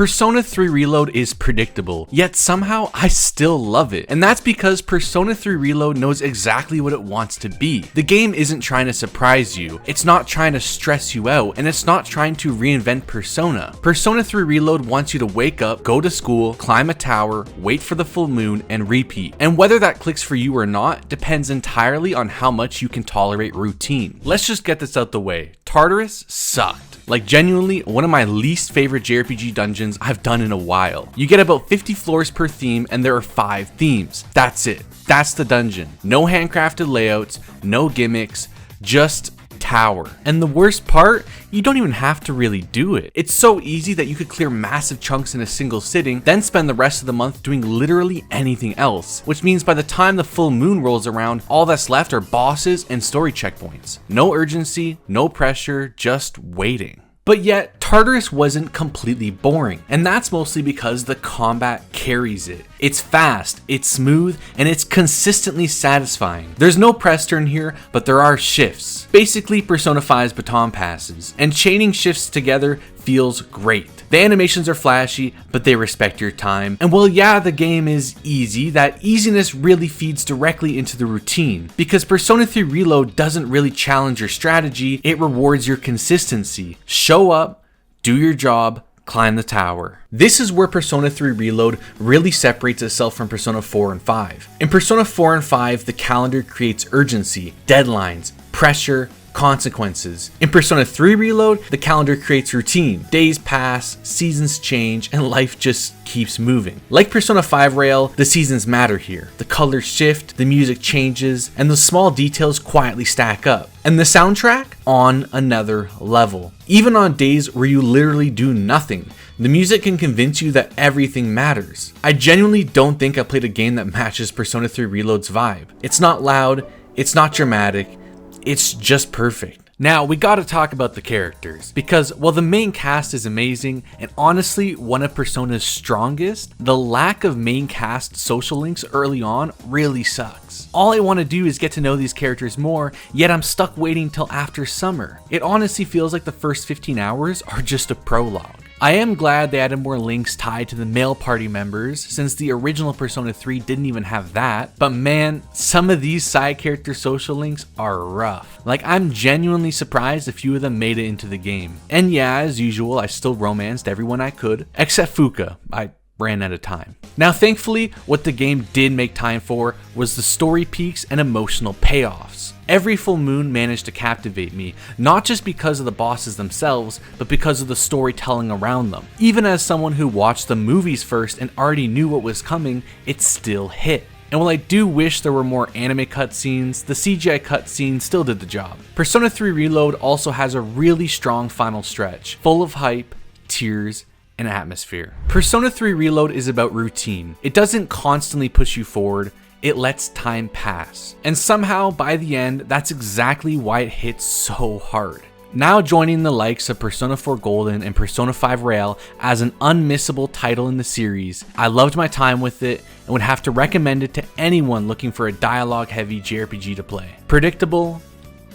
Persona 3 Reload is predictable, yet somehow I still love it. And that's because Persona 3 Reload knows exactly what it wants to be. The game isn't trying to surprise you, it's not trying to stress you out, and it's not trying to reinvent Persona. Persona 3 Reload wants you to wake up, go to school, climb a tower, wait for the full moon, and repeat. And whether that clicks for you or not depends entirely on how much you can tolerate routine. Let's just get this out the way. Tartarus sucked. Like, genuinely, one of my least favorite JRPG dungeons I've done in a while. You get about 50 floors per theme, and there are 5 themes. That's it. That's the dungeon. No handcrafted layouts, no gimmicks, just tower. And the worst part, you don't even have to really do it. It's so easy that you could clear massive chunks in a single sitting, then spend the rest of the month doing literally anything else. Which means by the time the full moon rolls around, all that's left are bosses and story checkpoints. No urgency, no pressure, just waiting. But yet, Tartarus wasn't completely boring, and that's mostly because the combat carries it. It's fast, it's smooth, and it's consistently satisfying. There's no press turn here, but there are shifts. Basically, Persona 5's baton passes, and chaining shifts together feels great. The animations are flashy, but they respect your time. And while yeah, the game is easy, that easiness really feeds directly into the routine. Because Persona 3 Reload doesn't really challenge your strategy, it rewards your consistency. Show up, do your job, climb the tower. This is where Persona 3 Reload really separates itself from Persona 4 and 5. In Persona 4 and 5, the calendar creates urgency, deadlines, pressure, consequences. In Persona 3 Reload, the calendar creates routine. Days pass, seasons change, and life just keeps moving. Like Persona 5 Rail, the seasons matter here. The colors shift, the music changes, and the small details quietly stack up. And the soundtrack? On another level. Even on days where you literally do nothing, the music can convince you that everything matters. I genuinely don't think I played a game that matches Persona 3 Reload's vibe. It's not loud, it's not dramatic, it's just perfect. Now, we gotta talk about the characters, because while the main cast is amazing, and honestly one of Persona's strongest, the lack of main cast social links early on really sucks. All I want to do is get to know these characters more, yet I'm stuck waiting till after summer. It honestly feels like the first 15 hours are just a prologue. I am glad they added more links tied to the male party members, since the original Persona 3 didn't even have that, but man, some of these side character social links are rough. Like, I'm genuinely surprised a few of them made it into the game. And yeah, as usual, I still romanced everyone I could, except Fuka. I ran out of time. Now, thankfully, what the game did make time for was the story peaks and emotional payoffs. Every full moon managed to captivate me, not just because of the bosses themselves, but because of the storytelling around them. Even as someone who watched the movies first and already knew what was coming, it still hit. And while I do wish there were more anime cutscenes, the CGI cutscene still did the job. Persona 3 Reload also has a really strong final stretch, full of hype, tears, and atmosphere. Persona 3 Reload is about routine. It doesn't constantly push you forward, it lets time pass. And somehow, by the end, that's exactly why it hits so hard. Now joining the likes of Persona 4 Golden and Persona 5 Rail as an unmissable title in the series, I loved my time with it and would have to recommend it to anyone looking for a dialogue-heavy JRPG to play. Predictable,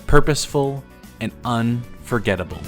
purposeful, and unforgettable.